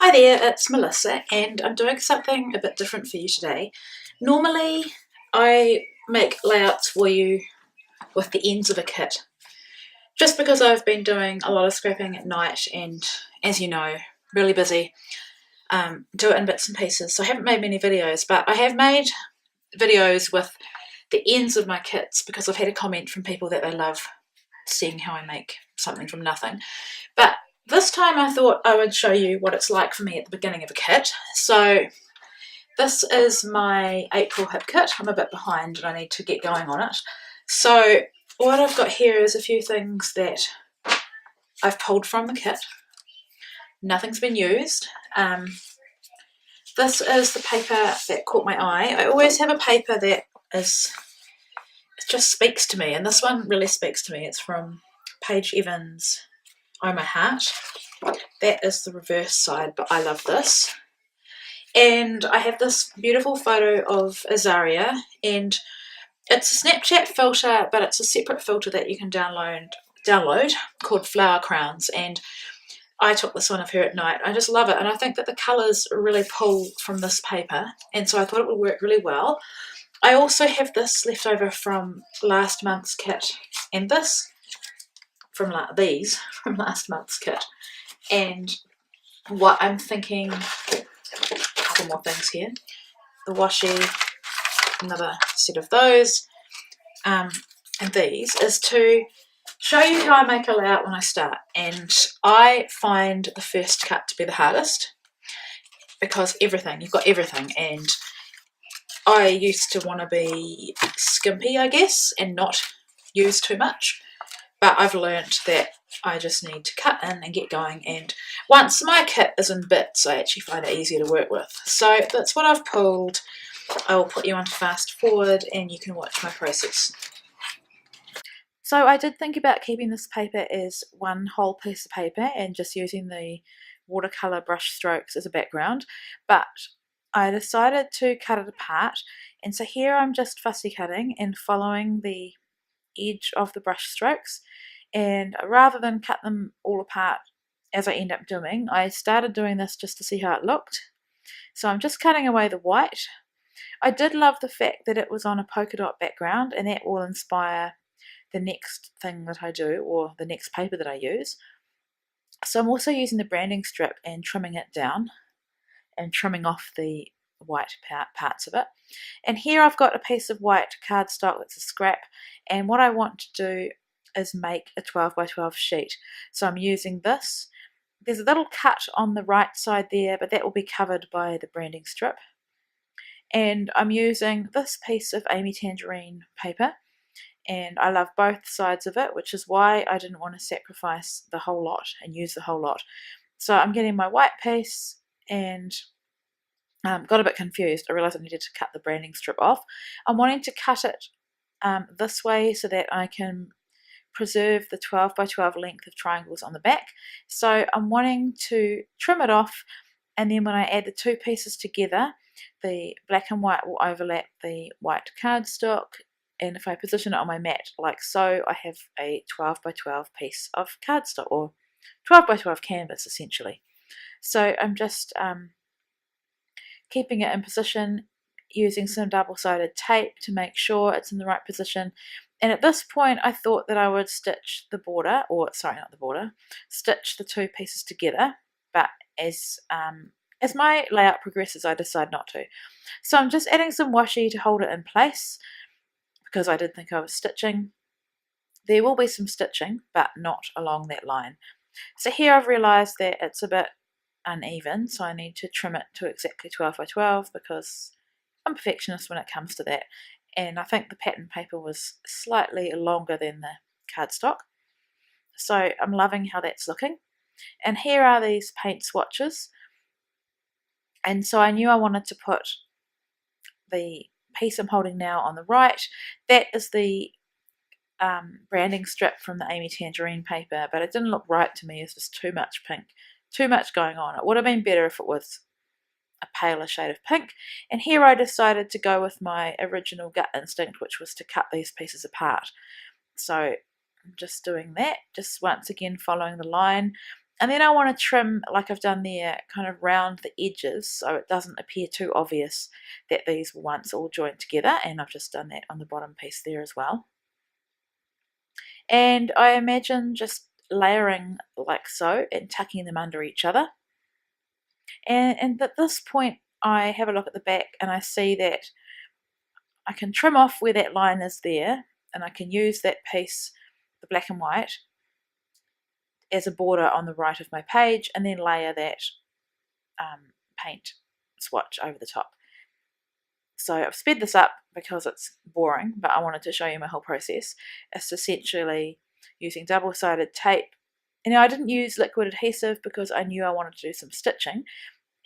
Hi there, it's Melissa and I'm doing something a bit different for you today. Normally I make layouts for you with the ends of a kit, just because I've been doing a lot of scrapping at night and, as you know, really busy. Do it in bits and pieces, so I haven't made many videos, but I have made videos with the ends of my kits because I've had a comment from people that they love seeing how I make something from nothing. But this time I thought I would show you what it's like for me at the beginning of a kit. So this is my April hip kit. I'm a bit behind and I need to get going on it. So what I've got here is a few things that I've pulled from the kit. Nothing's been used. This is the paper that caught my eye. I always have a paper that is, it just speaks to me, and this one really speaks to me. It's from Paige Evans' Oh My Heart. That is the reverse side, but I love this. And I have this beautiful photo of Azaria, and it's a Snapchat filter, but it's a separate filter that you can download called Flower Crowns, and I took this one of her at night. I just love it, and I think that the colours really pull from this paper, and so I thought it would work really well. I also have this left over from last month's kit, and this from these from last month's kit. And what I'm thinking, a couple more things here, the washi, another set of those, and these, is to show you how I make a layout when I start. And I find the first cut to be the hardest because you've got everything, and I used to want to be skimpy, I guess, and not use too much, but I've learnt that I just need to cut in and get going, and once my kit is in bits I actually find it easier to work with. So that's what I've pulled. I will put you onto fast forward and you can watch my process. So I did think about keeping this paper as one whole piece of paper and just using the watercolour brush strokes as a background, but I decided to cut it apart, and so here I'm just fussy cutting and following the edge of the brush strokes, and rather than cut them all apart as I end up doing, I started doing this just to see how it looked. So I'm just cutting away the white. I did love the fact that it was on a polka dot background, and that will inspire the next thing that I do, or the next paper that I use. So I'm also using the branding strip and trimming it down and trimming off the white parts of it. And here I've got a piece of white cardstock that's a scrap, and what I want to do is make a 12 by 12 sheet. So I'm using this. There's a little cut on the right side there, but that will be covered by the branding strip. And I'm using this piece of Amy Tangerine paper, and I love both sides of it, which is why I didn't want to sacrifice the whole lot and use the whole lot. So I'm getting my white piece and got a bit confused. I realised I needed to cut the branding strip off. I'm wanting to cut it this way so that I can preserve the 12 by 12 length of triangles on the back. So I'm wanting to trim it off, and then when I add the two pieces together, the black and white will overlap the white cardstock, and if I position it on my mat like so, I have a 12 by 12 piece of cardstock, or 12 by 12 canvas essentially. So I'm just keeping it in position, using some double-sided tape to make sure it's in the right position. And at this point I thought that I would stitch the border, or sorry, not the border, stitch the two pieces together, but as my layout progresses I decide not to. So I'm just adding some washi to hold it in place, because I did think I was stitching. There will be some stitching, but not along that line. So here I've realised that it's a bit uneven, so I need to trim it to exactly 12 by 12 because I'm a perfectionist when it comes to that, and I think the pattern paper was slightly longer than the cardstock. So I'm loving how that's looking. And here are these paint swatches, and so I knew I wanted to put the piece I'm holding now on the right. That is the branding strip from the Amy Tangerine paper, but it didn't look right to me. It's just too much pink, too much going on. It would have been better if it was a paler shade of pink. And here I decided to go with my original gut instinct, which was to cut these pieces apart. So I'm just doing that, just once again following the line. And then I want to trim, like I've done there, kind of round the edges so it doesn't appear too obvious that these were once all joined together, and I've just done that on the bottom piece there as well. And I imagine just layering like so and tucking them under each other. And at this point I have a look at the back and I see that I can trim off where that line is there, and I can use that piece, the black and white, as a border on the right of my page, and then layer that paint swatch over the top. So I've sped this up because it's boring, but I wanted to show you my whole process. It's essentially using double-sided tape. And now I didn't use liquid adhesive because I knew I wanted to do some stitching,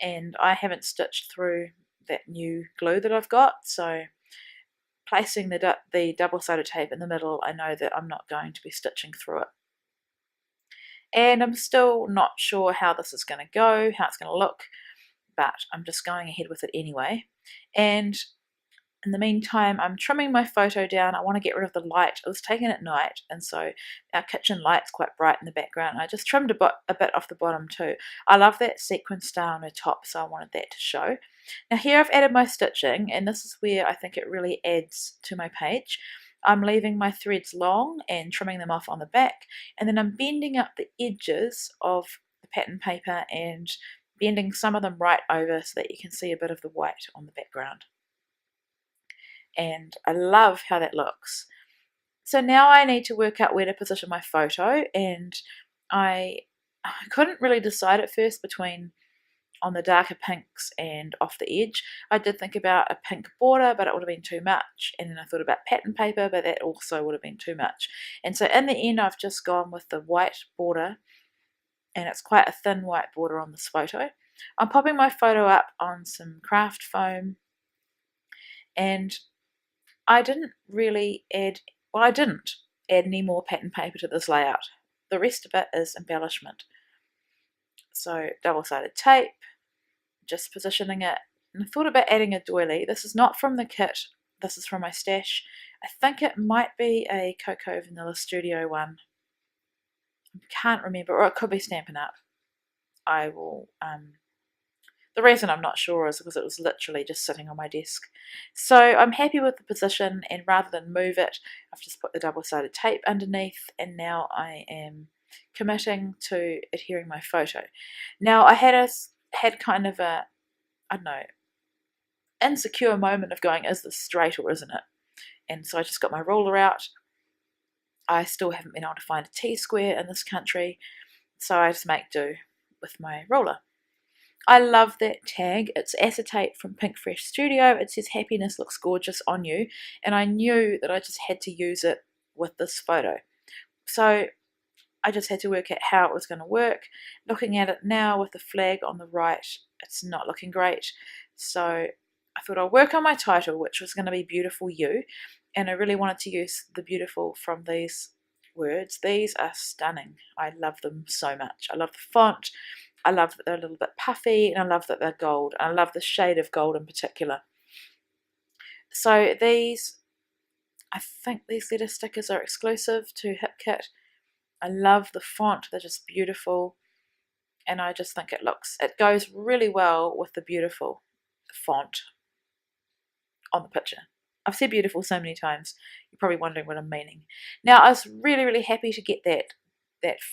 and I haven't stitched through that new glue that I've got, so placing the double-sided tape in the middle, I know that I'm not going to be stitching through it. And I'm still not sure how this is going to go, how it's going to look, but I'm just going ahead with it anyway. And in the meantime, I'm trimming my photo down. I want to get rid of the light. It was taken at night, and so our kitchen light's quite bright in the background. I just trimmed a bit off the bottom too. I love that sequin star on her top, so I wanted that to show. Now here I've added my stitching, and this is where I think it really adds to my page. I'm leaving my threads long and trimming them off on the back, and then I'm bending up the edges of the pattern paper and bending some of them right over so that you can see a bit of the white on the background. And I love how that looks. So now I need to work out where to position my photo, and I couldn't really decide at first between on the darker pinks and off the edge. I did think about a pink border, but it would have been too much, and then I thought about pattern paper, but that also would have been too much. And so in the end I've just gone with the white border, and it's quite a thin white border on this photo. I'm popping my photo up on some craft foam, and I didn't add any more pattern paper to this layout. The rest of it is embellishment. So double-sided tape, just positioning it, and I thought about adding a doily. This is not from the kit, this is from my stash. I think it might be a Cocoa Vanilla Studio one. I can't remember, or it could be Stampin' Up. I will the reason I'm not sure is because it was literally just sitting on my desk. So I'm happy with the position, and rather than move it, I've just put the double-sided tape underneath, and now I am committing to adhering my photo. Now I had kind of a, I don't know, insecure moment of going, is this straight or isn't it? And so I just got my ruler out. I still haven't been able to find a T-square in this country, so I just make do with my ruler. I love that tag. It's acetate from Pink Fresh Studio. It says happiness looks gorgeous on you, and I knew that I just had to use it with this photo. So I just had to work out how it was going to work. Looking at it now with the flag on the right, it's not looking great. So I thought I'll work on my title, which was going to be Beautiful You, and I really wanted to use the beautiful from these words. These are stunning. I love them so much. I love the font. I love that they're a little bit puffy, and I love that they're gold. I love the shade of gold in particular. So these, I think these letter stickers are exclusive to HipKit. I love the font, they're just beautiful, and I just think it goes really well with the beautiful font on the picture. I've said beautiful so many times, you're probably wondering what I'm meaning. Now I was really, really happy to get that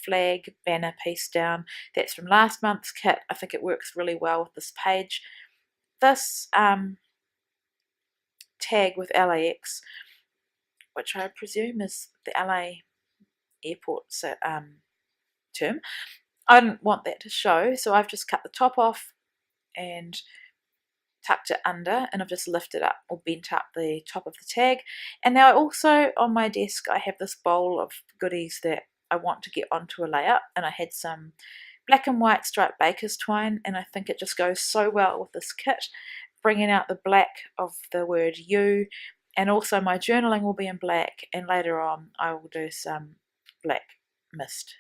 flag banner piece down. That's from last month's kit. I think it works really well with this page. This tag with LAX, which I presume is the LA airport term, I didn't want that to show, so I've just cut the top off and tucked it under, and I've just lifted up or bent up the top of the tag. And now also on my desk I have this bowl of goodies that I want to get onto a layout, and I had some black and white striped baker's twine, and I think it just goes so well with this kit, bringing out the black of the word you. And also my journaling will be in black, and later on I will do some black mist.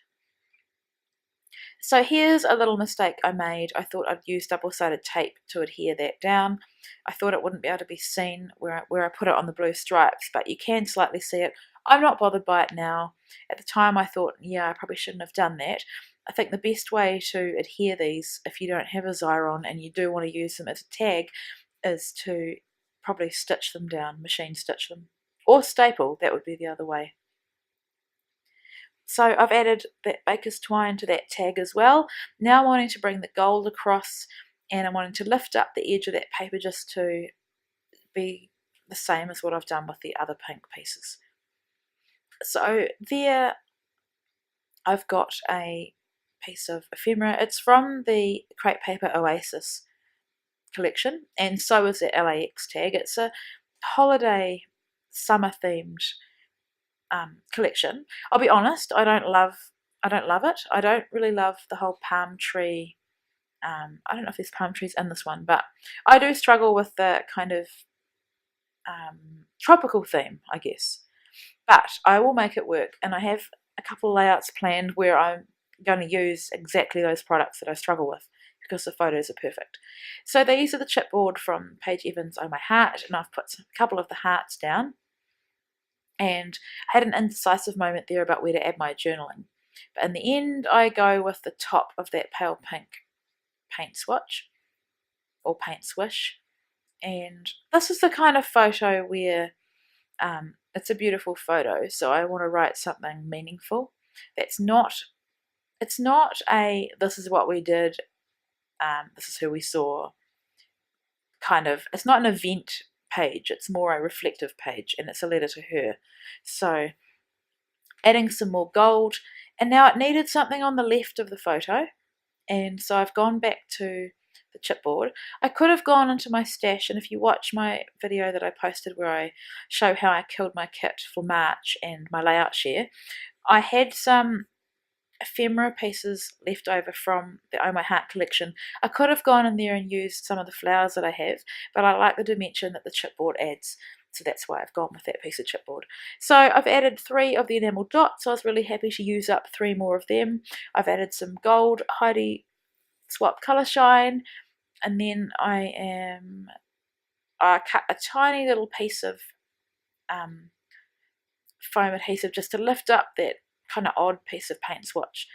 So here's a little mistake I made. I thought I'd use double-sided tape to adhere that down. I thought it wouldn't be able to be seen where I put it on the blue stripes, but you can slightly see it I'm not bothered by it now. At the time I thought, yeah, I probably shouldn't have done that. I think the best way to adhere these, if you don't have a Xyron and you do want to use them as a tag, is to probably stitch them down, machine stitch them. Or staple, that would be the other way. So I've added that baker's twine to that tag as well. Now I'm wanting to bring the gold across, and I'm wanting to lift up the edge of that paper just to be the same as what I've done with the other pink pieces. So there I've got a piece of ephemera. It's from the Crepe Paper Oasis collection, and so is that LAX tag. It's a holiday summer themed collection. I'll be honest, I don't love it. I don't really love the whole palm tree. I don't know if there's palm trees in this one, but I do struggle with the kind of tropical theme, I guess. But I will make it work, and I have a couple of layouts planned where I'm going to use exactly those products that I struggle with, because the photos are perfect. So these are the chipboard from Paige Evans Oh My Heart, and I've put a couple of the hearts down. And I had an indecisive moment there about where to add my journaling. But in the end, I go with the top of that pale pink paint swatch, or paint swish. And this is the kind of photo where it's a beautiful photo, so I want to write something meaningful. It's not a this is what we did, this is who we saw kind of. It's not an event page, it's more a reflective page, and it's a letter to her. So adding some more gold, and now it needed something on the left of the photo, and so I've gone back to the chipboard. I could have gone into my stash, and if you watch my video that I posted where I show how I killed my kit for March and my layout share, I had some ephemera pieces left over from the Oh My Heart collection. I could have gone in there and used some of the flowers that I have, but I like the dimension that the chipboard adds, so that's why I've gone with that piece of chipboard. So I've added 3 of the enamel dots. I was really happy to use up 3 more of them. I've added some gold Heidi Swap Colour Shine, and then I cut a tiny little piece of foam adhesive just to lift up that kind of odd piece of paint swatch,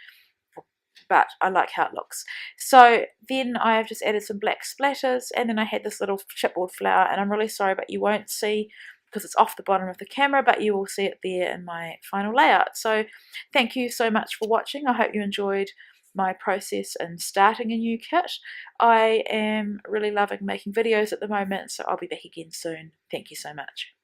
but I like how it looks. So then I've just added some black splatters, and then I had this little chipboard flower, and I'm really sorry but you won't see because it's off the bottom of the camera, but you will see it there in my final layout. So thank you so much for watching. I hope you enjoyed my process in starting a new kit. I am really loving making videos at the moment, so I'll be back again soon. Thank you so much.